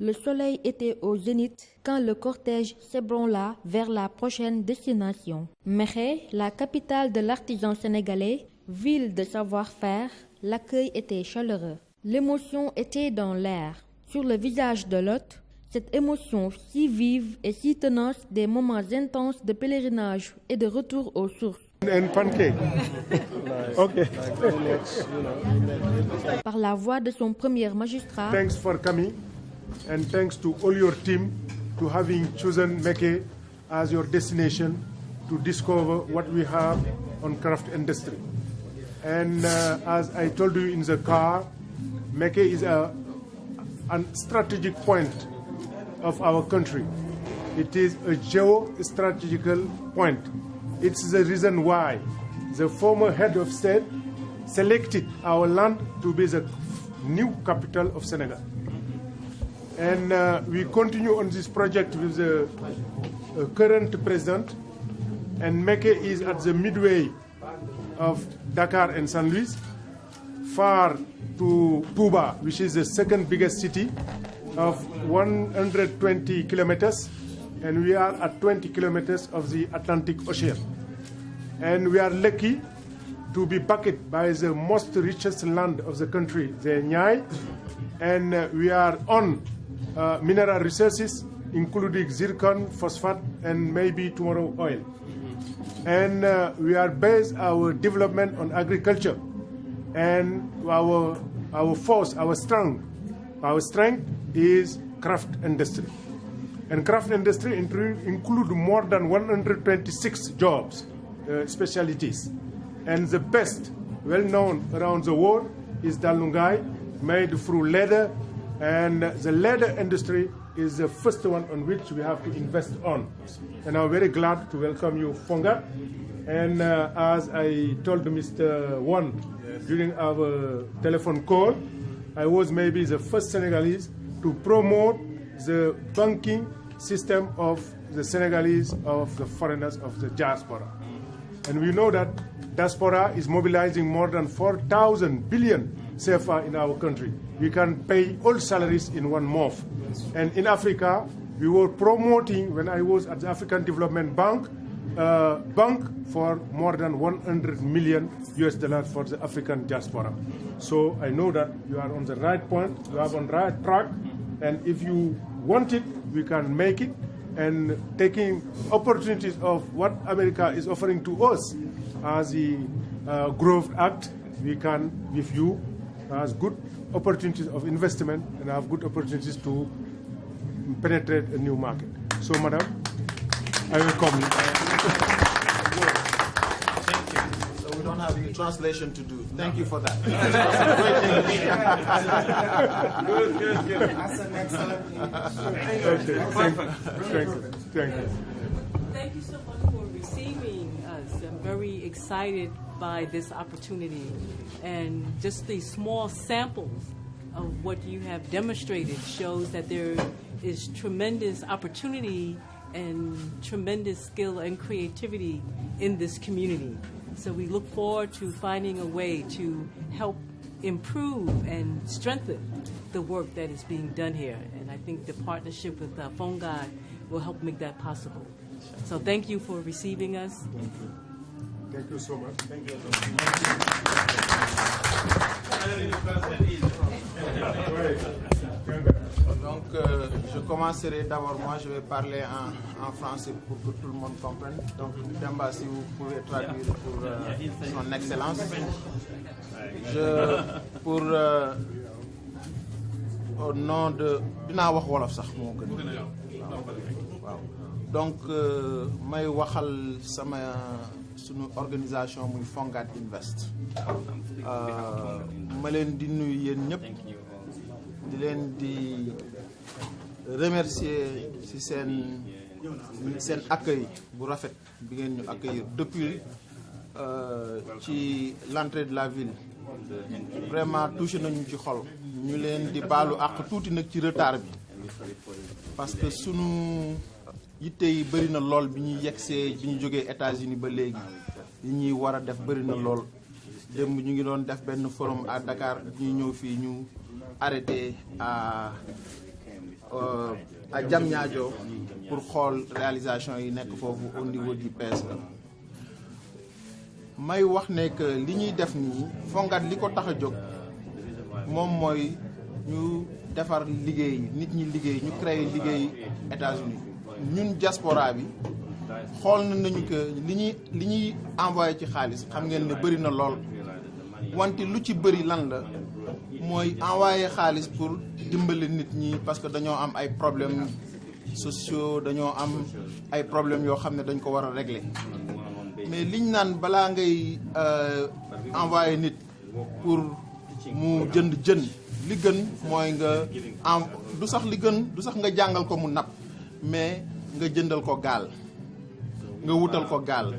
Le soleil était au zénith quand le cortège s'ébranla vers la prochaine destination. Mékhé, la capitale de l'artisan sénégalais, ville de savoir-faire, l'accueil était chaleureux. L'émotion était dans l'air. Sur le visage de l'hôte, cette émotion si vive et si tenace des moments intenses de pèlerinage et de retour aux sources. And pancake. Okay. Par la voix de son premier magistrat. Thanks for coming and thanks to all your team to having chosen Mékhé as your destination to discover what we have on craft industry. And as I told you in the car, Mékhé is a strategic point of our country. It is a geo-strategical point. It's the reason why the former head of state selected our land to be the new capital of Senegal. And we continue on this project with the current president. And Mékhé is at the midway of Dakar and St. Louis, far to Touba, which is the second biggest city of 120 kilometers. And we are at 20 kilometers of the Atlantic Ocean. And we are lucky to be backed by the most richest land of the country, the Nyai. And we are on mineral resources, including zircon, phosphate, and maybe tomorrow oil. And we are based our development on agriculture. And our force, our strength is craft industry. And craft industry include more than 126 jobs, specialties. And the best, well known around the world, is Dalungai, made through leather. And the leather industry is the first one on which we have to invest on. And I'm very glad to welcome you, Fongat. And as I told Mr. Wan during our telephone call, I was maybe the first Senegalese to promote the banking system of the Senegalese, of the foreigners, of the diaspora. And we know that diaspora is mobilizing more than 4,000 billion CFA in our country. We can pay all salaries in 1 month. And in Africa, we were promoting, when I was at the African Development Bank, bank for more than 100 million US dollars for the African diaspora. So I know that you are on the right point, you are on the right track, and if you want it, we can make it. And taking opportunities of what America is offering to us as the Growth Act, we can give you as good opportunities of investment and have good opportunities to penetrate a new market. So, Madam, I welcome you. Thank you. So we don't have any translation to do. Thank you for that. Good. That's an excellent Thank you. Thank you so much for receiving us. I'm very excited by this opportunity and just the small samples of what you have demonstrated shows that there is tremendous opportunity and tremendous skill and creativity in this community. So we look forward to finding a way to help improve and strengthen the work that is being done here. And I think the partnership with Fongai will help make that possible. So thank you for receiving us. Thank you so much. Thank you. Donc, je commencerai d'abord, moi je vais parler en français pour que tout le monde comprenne. Donc, Demba, si vous pouvez traduire pour son excellence. Au nom de... Donc, may waxal sama sunu organisation muy Fongat Invest. Ma leen di nuyu yéen ñëpp di leen di remercier ci seen accueil bu rafet bi ngeen ñu accueillir depuis ci l'entrée de la ville. Vraiment touché nañu ci xol. Ñu leen di baalu àq tuuti nag ci retard bi parce que sunu yitte yi bëri na lool bi ñuy yegsee bi ñu jógee États-Unis ba léegi yi ñuy war a def bëri na lool démb ñu ngi doon def benn forum à Dakar ñuy ñëw fii ñu arrêté au à Diamniadio pour xool réalisation yi nekk foofu au niveau du PSE. may wax ne que li ñuy def nii Fonguat li ko tax a jóg moom mooy ñu defar liggéey nit ñi liggéey ñu créer liggéey États-Unis ñun diaspora bi xool nañu que li ñuy envoyé ci xaalis xam ngeen ne bëri na lool wante lu ci bëri lan la mooy envoyé xaalis pour dimbali nit ñi parce que dañoo am ay problèmes sociaux dañoo am ay problèmes yoo xam ne dañ ko war a régler mais liñ naan balaa ngay envoyé nit pour mu jënd jën li gën mooy nga du sax li gën du sax nga jàngal ko mu napp mais nga jëndal ko gaal nga wutal ko gaal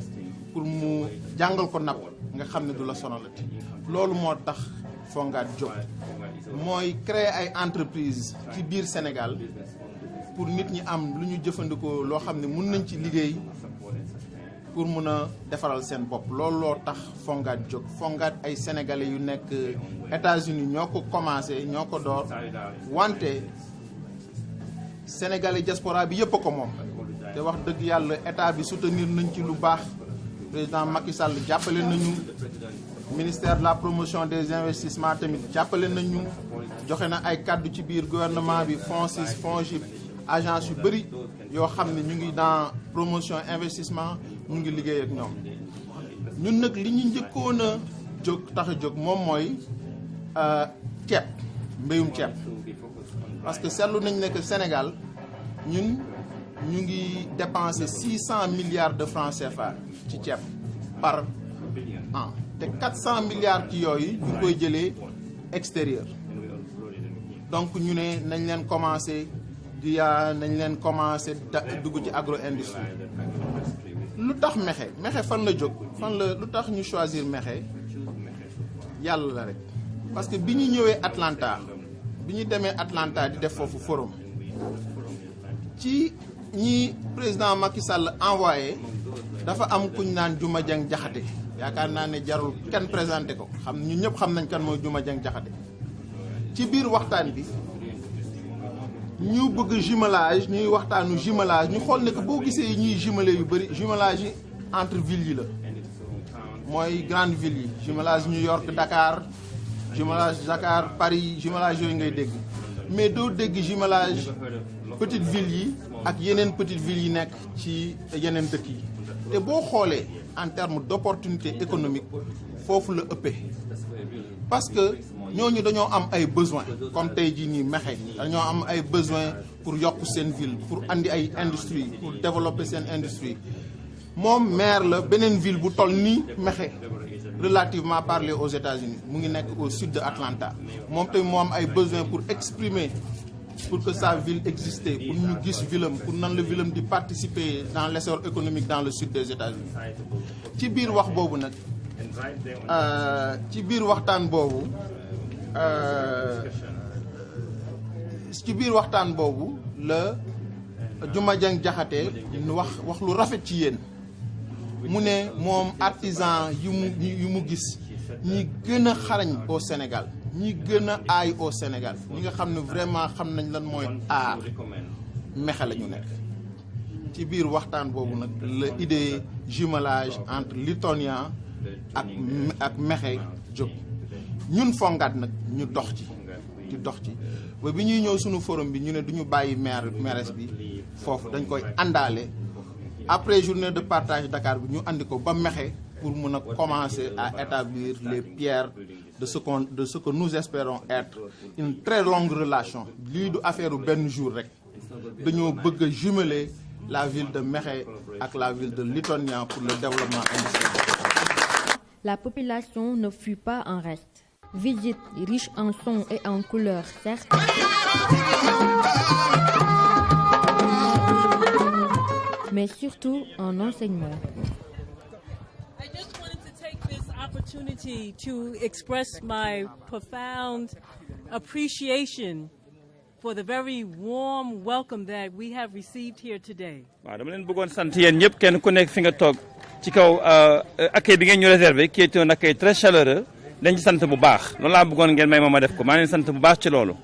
pour mu jàngal ko napp nga xam ne du la sonalati loolu moo tax Fonguat jóg mooy créer ay entreprise ci biir Sénégal pour nit ñi am lu ñu jëfandikoo loo xam ne mun nañ ci liggéey pour mun a defaral seen bopp loolu loo tax Fonguat jóg Fonguat ay sénégalais yu nekk États-Unis ñoo ko commencé ñoo ko door wante sénégalais diaspora bi yëpp a ko moom te wax dëgg yàlla état bi soutenir nañ ci lu baax président Macky Sall jàppale nañu ministère de la promotion des investissements tamit jàppale nañu joxe na ay kàddu ci biir gouvernement bi FONSIS FONGIP agence yu bëri yoo xam ne ñu ngi dans promotion investissement ñu ngi liggéey ak ñoom ñun nag li ñu njëkkoon a jóg tax a jóg moom mooy ceeb mbéyum ceeb parce que seetlu nañ ne que Sénégal ñun ñu ngi dépenser 600 milliards de francs CFA ci ceeb par an te 400 milliards ci yooyu ñu koy jëlee extérieur donc ñu ne nañ leen commencé nañ leen commencé dugg ci agro-industrie lu tax Mékhé fan la jóg lu tax ñu choisir Mékhé yàlla la rek parce que bi ñu ñëwee Atlanta bi ñu demee Atlanta di def foofu forum ci ñi président Macky Sall envoyé dafa am kuñ naan Juma Jeng Jaxate yaakaar naa ne jarul kenn présenté ko xam ñun ñëpp xam nañ kan mooy Juma Jeng Jaxate ci biir waxtaan bi ñu bëgg jumelage ñuy waxtaanu jumelage ñu xool ne que boo gisee ñuy jumelé yu bëri jumelage yi entre villes yi la mooy grande ville yi jumelage New York Dakar jumelage Dakar Paris jumelage yooyu ngay dégg mais doo dégg jumelage petite ville yi ak yeneen petite ville yi nekk ci yeneen dëkk yi te boo xoolee en termes d'opportunité économique foofu la ëppee parce que ñooñu dañoo am ay besoins comme tey jii nii Mékhé dañoo am ay besoins pour yokk seen ville pour andi ay industrie pour développer seen industrie moom maire la beneen ville bu toll nii Mékhé relativement parlé aux États-Unis mu ngi nekk au sud de Atlanta moom tamit moo am ay besoins pour exprimer pour que sa ville existe pour ñu gis villam pour nan la villam di participer dans l'essor économique dans le sud des États-Unis ci biir wax boobu nag ci biir waxtaan boobu la Juma Jeng Jaxate wax lu rafet ci yéen mu ne moom artisan yu mu gis ñi gën a xarañ au Sénégal ñi gën a aay au Sénégal ñi nga xam ne vraiment xam nañ lan mooy aar Mékhé la ñu nekk ci biir waxtaan boobu nag la idée jumelage entre Litonia ak Mékhé jóg ñun Fonguat nag ñu dox ci ba bi ñuy ñëw suñu forum bi ñu ne duñu bàyyi mairesse bi foofu dañ koy àndaale après journée de partage Dakar bi ñu andi ko ba Mékhé pour mun a commencer à établir les pierres de ce que nous espérons être une très longue relation lii du affaire benn jour rek dañoo bëgg a jumeler la ville de Mékhé ak la ville de Litonia pour le développement industriel. La population ne fut pas en reste. Visite riche en sons et en couleurs, certes, mais surtout en enseignement. I just wanted to take this opportunity to express my profound appreciation for the very warm welcome that we have received here today. waaw dama leen bëggoon sant yéen ñëpp kenn ku nekk fi nga toog ci kaw accueil bi ngeen ñu réservé qui est un accueil très chaleureux dañ ci sant bu baax loolu laa bëggoon ngeen may ma def ko maa ngi leen sant bu baax ci loolu.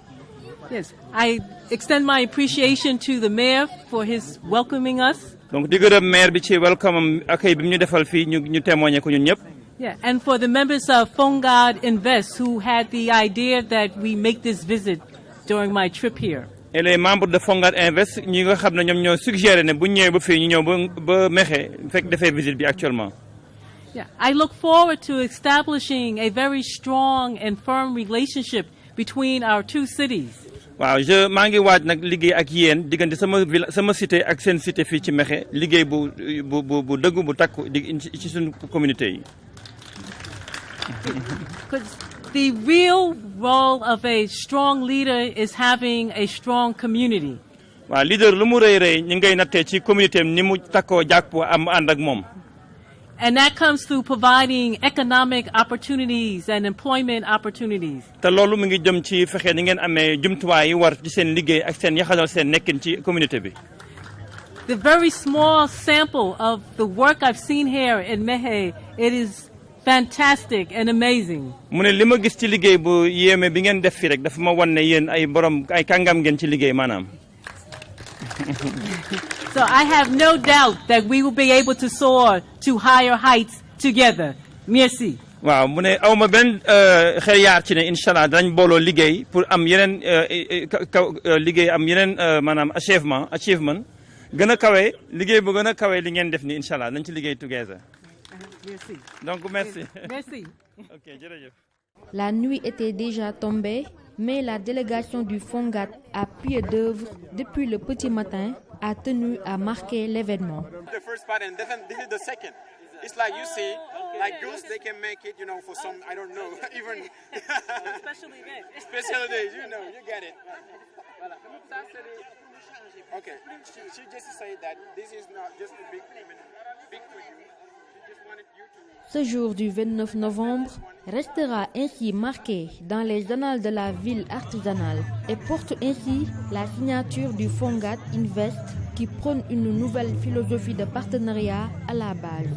Yes, I extend my appreciation to the mayor for his welcoming us. donc di gërëm maire bi ci welcome accueil bi ñu defal fii ñu témoigner ko ñun ñëpp. Yeah, and for the members of Fongad Invest who had the idea that we make this visit during my trip here. Et les membres de Fongad Invest ñi nga xam ne ñoom ñoo suggéré ne bu ñëwee ba fii ñu ñëw ba Mékhé fekk defee visite bi actuellement. Yeah, I look forward to establishing a very strong and firm relationship between our two cities. waaw maa ngi waaj nag liggéey ak yéen diggante sama cité ak seen cité fii ci Mékhé liggéey bu dëggu bu takku ci suñu communauté yi. Because the real role of a strong leader is having a strong community. waaw leader lu mu rëy ñu ngay nattee ci communauté am ni mu takkoo jàppoo am ànd ak moom. And that comes through providing economic opportunities and employment opportunities. te loolu mu ngi jëm ci fexe ni ngeen amee jumtuwaay yi war ci seen liggéey ak seen yaxanal seen nekkin ci communauté bi. The very small sample of the work I've seen here in Mékhé, it is fantastic and amazing. mu ne li ma gis ci liggéey bu yéeme bi ngeen def fi rek dafa ma wan ne yéen ay borom ay kàngam ngeen ci liggéey maanaam. So I have no doubt that we will be able to soar to higher heights together. Merci. waaw mu ne aw ma benn xel yaar ci ne incha allah danañ booloo liggéey pour am yeneen liggéey am yeneen maanaam achievement gën a kawe liggéey bu gën a kawe li ngeen def ni incha allah nañ ci liggéey together. Merci. donc merci. Merci. ok jërëjëf. La nuit était déjà tombée, mais la délégation du Fongad à pied d'œuvre depuis le petit matin a tenu à marquer l'événement. The first part and then this is the second. It's like you see, like girls, they can make it, for some, I don't know, even special days, you get it. Okay, she just said that this is not just a big for you. She just wanted you to... Ce jour du 29 novembre restera ainsi marqué dans les annales de la ville artisanale et porte ainsi la signature du Fongad Invest qui prône une nouvelle philosophie de partenariat à la base.